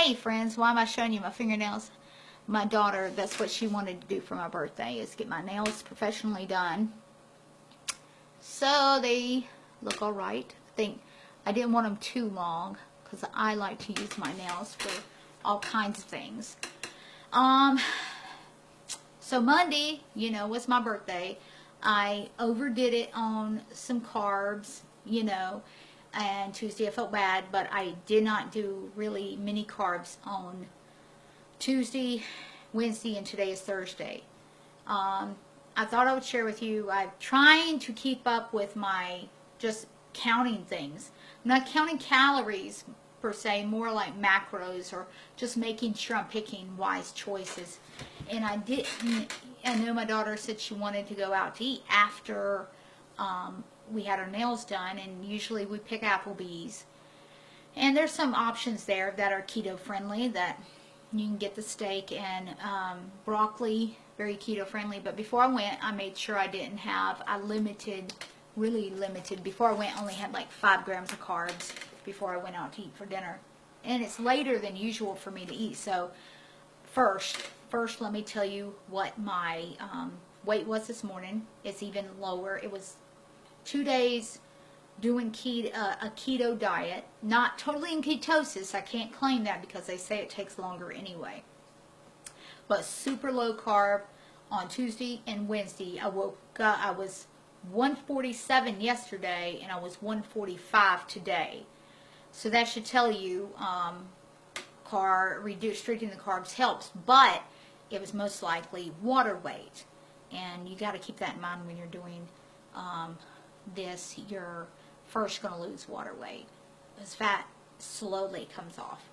Hey friends, why am I showing you my fingernails? My daughter, that's what she wanted to do for my birthday, is get my nails professionally done. So they look alright. I think I didn't want them too long because I like to use my nails for all kinds of things. So Monday, was my birthday. I overdid it on some carbs, and Tuesday I felt bad, but I did not do really many carbs on Tuesday, Wednesday, and today is Thursday. I thought I would share with you, I'm trying to keep up with my just counting things. I'm not counting calories per se, more like macros, or just making sure I'm picking wise choices. And I know my daughter said she wanted to go out to eat after we had our nails done, and usually we pick Applebee's. And there's some options there that are keto friendly, that you can get the steak and broccoli, very keto friendly. But before I went, I made sure I didn't have, really limited. Before I went, I only had like 5 grams of carbs before I went out to eat for dinner. And it's later than usual for me to eat. So first let me tell you what my weight was this morning. It's even lower. It was 2 days doing a keto diet, not totally in ketosis. I can't claim that because they say it takes longer anyway. But super low carb on Tuesday and Wednesday. I woke up, I was 147 yesterday, and I was 145 today. So that should tell you restricting the carbs helps, but it was most likely water weight. And you got to keep that in mind when you're doing this. You're first going to lose water weight, as fat slowly comes off.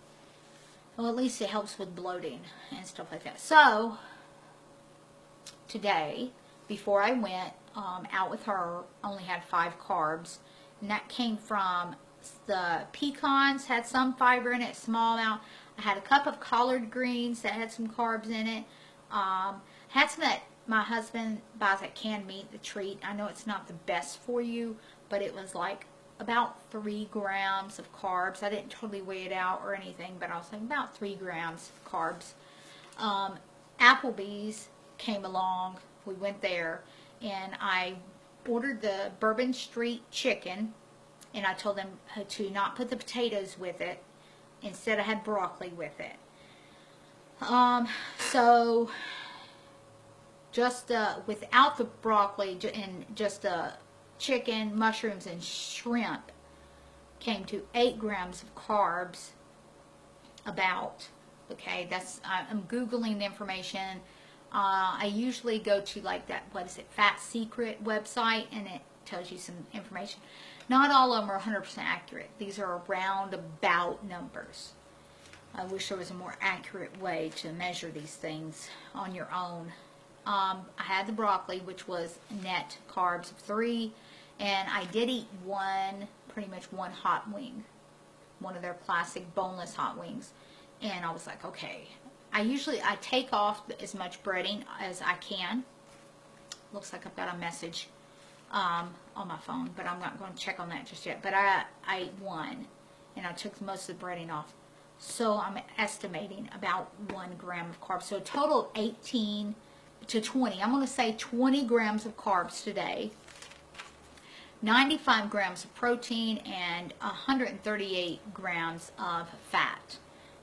Well, at least it helps with bloating and stuff like that. So today, before I went out with her, I only had 5 carbs, and that came from the pecans, had some fiber in it, small amount. I had a cup of collard greens that had some carbs in it. Had some that my husband buys at canned meat, the treat. I know it's not the best for you, but it was like about 3 grams of carbs. I didn't totally weigh it out or anything, but I was like about 3 grams of carbs. Applebee's came along. We went there, and I ordered the Bourbon Street chicken, and I told them to not put the potatoes with it. Instead, I had broccoli with it. So just without the broccoli and just chicken, mushrooms, and shrimp came to 8 grams of carbs. Okay, that's I'm Googling the information. I usually go to like that, Fat Secret website, and it tells you some information. Not all of them are 100% accurate. These are roundabout numbers. I wish there was a more accurate way to measure these things on your own. I had the broccoli, which was net carbs of 3, and I did eat pretty much one hot wing, one of their classic boneless hot wings, and I was like, okay. I take off as much breading as I can. Looks like I've got a message on my phone, but I'm not going to check on that just yet. But I ate 1, and I took most of the breading off. So I'm estimating about 1 gram of carbs. So a total of 18 to 20. I'm going to say 20 grams of carbs today. 95 grams of protein and 138 grams of fat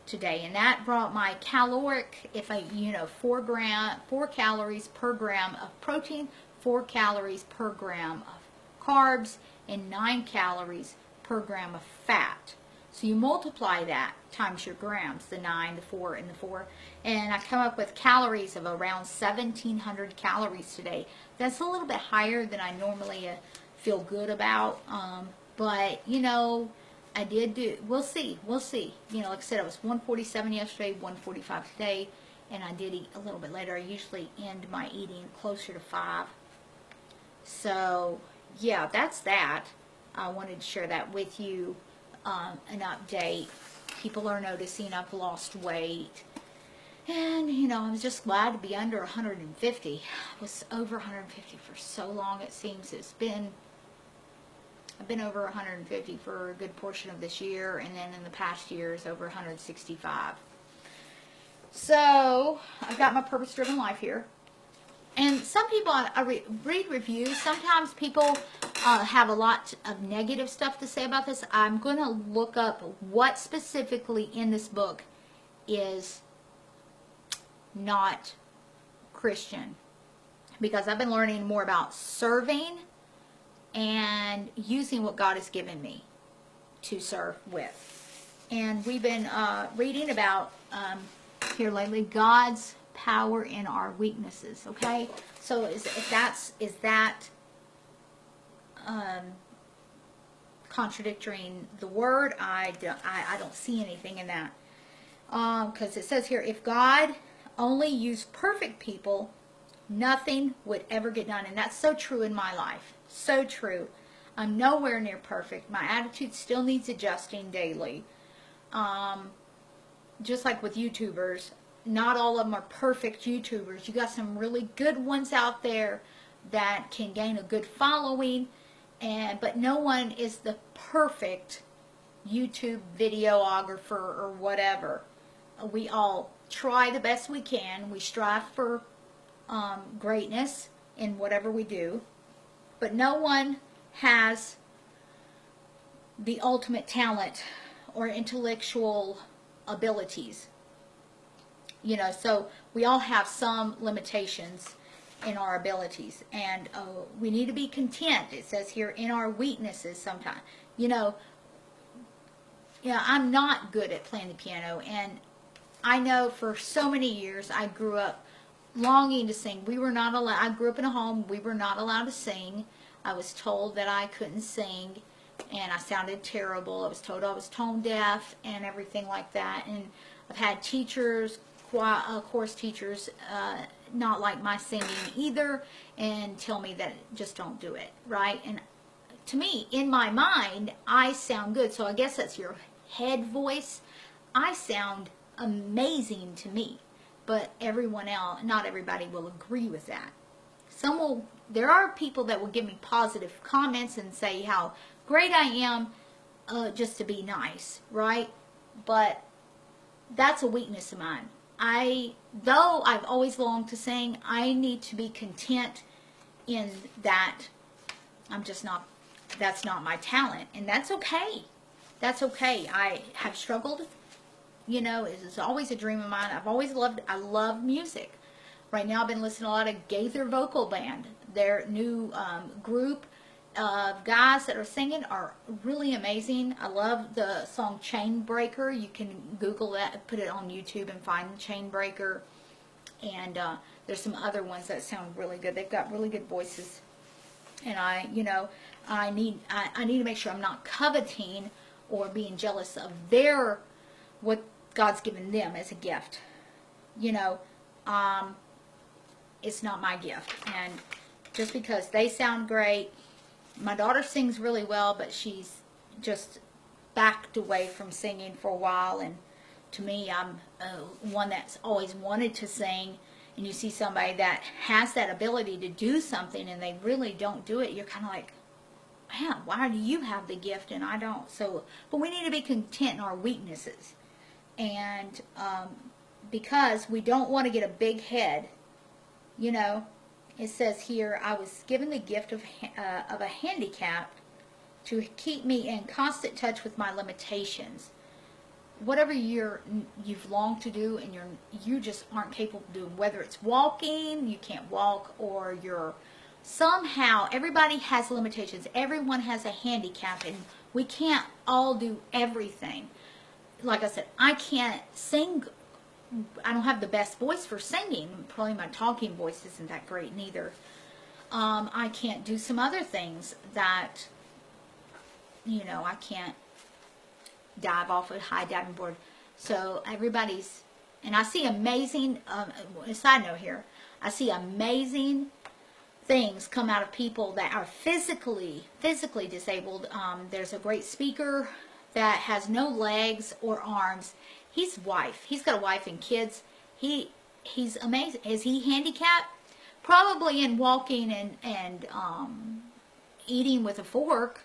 today. And that brought my caloric, 4 calories per gram of protein, 4 calories per gram of carbs, and 9 calories per gram of fat. So you multiply that times your grams, the 9, the 4, and the 4, and I come up with calories of around 1,700 calories today. That's a little bit higher than I normally feel good about, but I did do, we'll see. Like I said, I was 147 yesterday, 145 today, and I did eat a little bit later. I usually end my eating closer to 5. So, yeah, that's that. I wanted to share that with you, an update. People are noticing I've lost weight. And, I'm just glad to be under 150. I was over 150 for so long, it seems. It's been I've been over 150 for a good portion of this year, and then in the past years over 165. So I've got my purpose-driven life here. And some people, I read reviews. Sometimes people have a lot of negative stuff to say about this. I'm going to look up what specifically in this book is not Christian, because I've been learning more about serving and using what God has given me to serve with. And we've been reading about here lately, God's power in our weaknesses. Okay, so is that contradicting the word? I don't see anything in that, because it says here, if God only used perfect people, nothing would ever get done. And that's so true in my life. So true. I'm nowhere near perfect. My attitude still needs adjusting daily. Just like with YouTubers, not all of them are perfect YouTubers. You got some really good ones out there that can gain a good following, but no one is the perfect YouTube videographer or whatever. We all try the best we can. We strive for greatness in whatever we do, but no one has the ultimate talent or intellectual abilities. You know, so we all have some limitations in our abilities, and we need to be content. It says here, in our weaknesses sometimes. You know, I'm not good at playing the piano, and I know for so many years I grew up longing to sing. We were not allowed. I grew up in a home we were not allowed to sing. I was told that I couldn't sing, and I sounded terrible. I was told I was tone deaf and everything like that. And I've had teachers, course teachers, not like my singing either, and tell me that just don't do it, right? And to me, in my mind, I sound good. So I guess that's your head voice. I sound amazing to me, but everyone else, not everybody will agree with that. There are people that will give me positive comments and say how great I am, just to be nice, right? But that's a weakness of mine. Though I've always longed to sing, I need to be content in that that's not my talent, and that's okay. That's okay. I have struggled, it's always a dream of mine. I love music. Right now I've been listening to a lot of Gaither Vocal Band. Their new group of guys that are singing are really amazing. I love the song Chain Breaker. You can Google that, put it on YouTube and find Chain Breaker. And there's some other ones that sound really good. They've got really good voices. And I need to make sure I'm not coveting or being jealous of what God's given them as a gift. It's not my gift. And just because they sound great, my daughter sings really well, but she's just backed away from singing for a while. And to me, I'm one that's always wanted to sing. And you see somebody that has that ability to do something and they really don't do it, you're kind of like, man, why do you have the gift and I don't? But we need to be content in our weaknesses. And because we don't want to get a big head, it says here, I was given the gift of a handicap to keep me in constant touch with my limitations. Whatever you've longed to do and you just aren't capable of doing, whether it's walking, you can't walk, or somehow, everybody has limitations. Everyone has a handicap, and we can't all do everything. Like I said, I can't sing. I don't have the best voice for singing. Probably my talking voice isn't that great neither. I can't do some other things that, I can't dive off a high diving board. So and I see amazing, a side note here, I see amazing things come out of people that are physically disabled. There's a great speaker that has no legs or arms. He's got a wife and kids. He's amazing. Is he handicapped? Probably in walking and eating with a fork,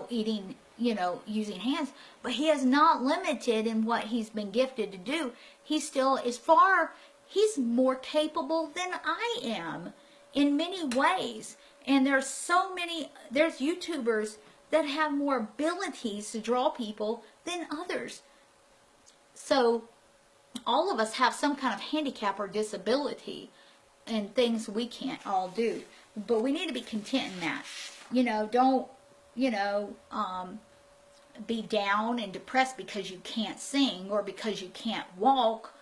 eating, you know, using hands, but he is not limited in what he's been gifted to do. He still is he's more capable than I am in many ways. And there's YouTubers that have more abilities to draw people than others. So all of us have some kind of handicap or disability and things we can't all do. But we need to be content in that. You know, don't, you know, be down and depressed because you can't sing or because you can't walk,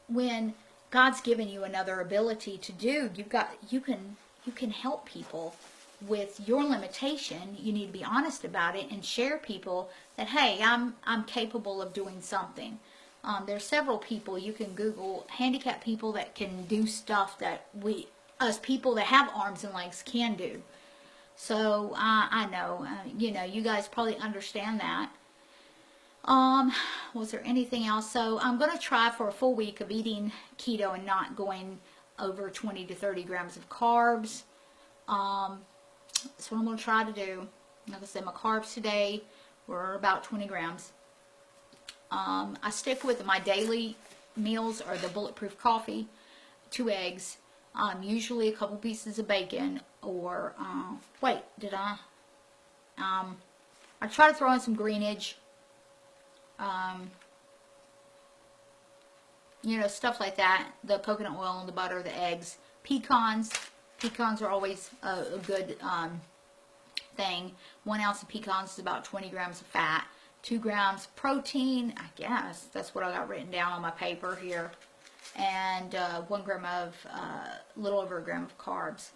when God's given you another ability to do. You can help people with your limitation. You need to be honest about it and share people that, hey, I'm capable of doing something. There's several people you can Google, handicapped people that can do stuff that us people that have arms and legs can do. So I know, you know, you guys probably understand that. Was there anything else? So I'm going to try for a full week of eating keto and not going over 20 to 30 grams of carbs. So what I'm going to try to do. Like I said, my carbs today were about 20 grams. I stick with my daily meals or the bulletproof coffee, 2 eggs, usually a couple pieces of bacon, or wait, did I? I try to throw in some greenage, you know, stuff like that. The coconut oil and the butter, the eggs, pecans. Pecans are always a good thing. 1 ounce of pecans is about 20 grams of fat. 2 grams protein, I guess. That's what I got written down on my paper here. And 1 gram of, little over 1 gram of carbs.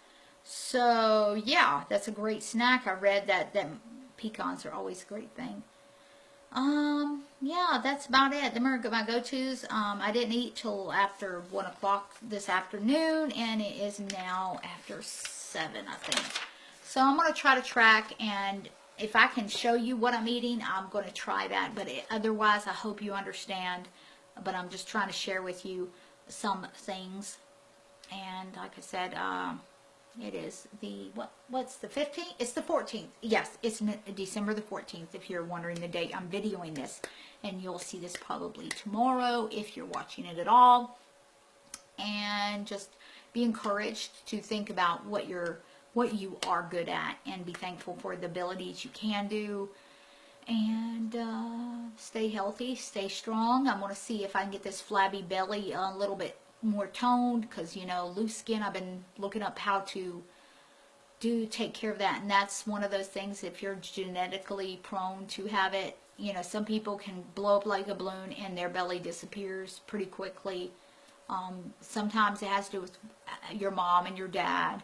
So, yeah, that's a great snack. I read that pecans are always a great thing. Yeah, that's about it. Them are my go-tos. I didn't eat till after 1 o'clock this afternoon, and it is now after 7, I think. So I'm going to try to track, and if I can show you what I'm eating, I'm going to try that. But otherwise, I hope you understand. But I'm just trying to share with you some things. And like I said, it is the, what's the 15th? It's the 14th. Yes, it's December the 14th, if you're wondering the date. I'm videoing this. And you'll see this probably tomorrow if you're watching it at all. And just be encouraged to think about what you are good at, and be thankful for the abilities you can do. And stay healthy, stay strong. I'm going to see if I can get this flabby belly a little bit more toned, because, you know, loose skin, I've been looking up how to take care of that. And that's one of those things, if you're genetically prone to have it, you know, some people can blow up like a balloon and their belly disappears pretty quickly. Sometimes it has to do with your mom and your dad,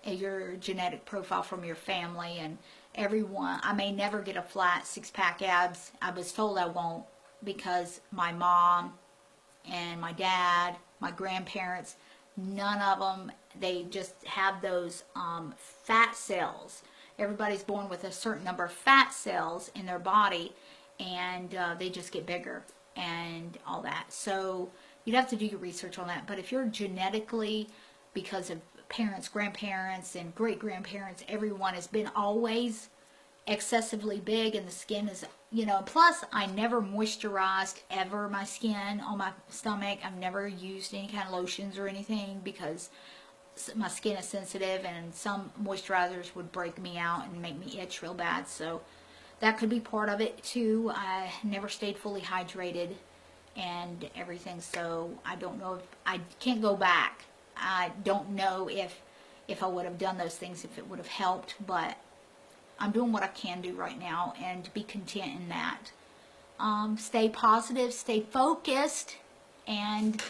and your genetic profile from your family, and everyone. I may never get a flat 6-pack abs. I was told I won't, because my mom and my dad, my grandparents, none of them, they just have those fat cells. Everybody's born with a certain number of fat cells in their body, and they just get bigger and all that. So you'd have to do your research on that. But if you're genetically, because of parents, grandparents, and great-grandparents, everyone has been always excessively big, and the skin is, you know, plus I never moisturized ever my skin on my stomach. I've never used any kind of lotions or anything, because my skin is sensitive, and some moisturizers would break me out and make me itch real bad. So that could be part of it too. I never stayed fully hydrated and everything, so I don't know if I can't go back. I don't know if I would have done those things, if it would have helped, but I'm doing what I can do right now, and be content in that. Stay positive, stay focused, and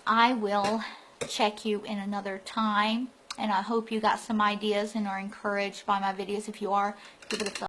I will check you in another time. And I hope you got some ideas and are encouraged by my videos. If you are, give it a thumbs up.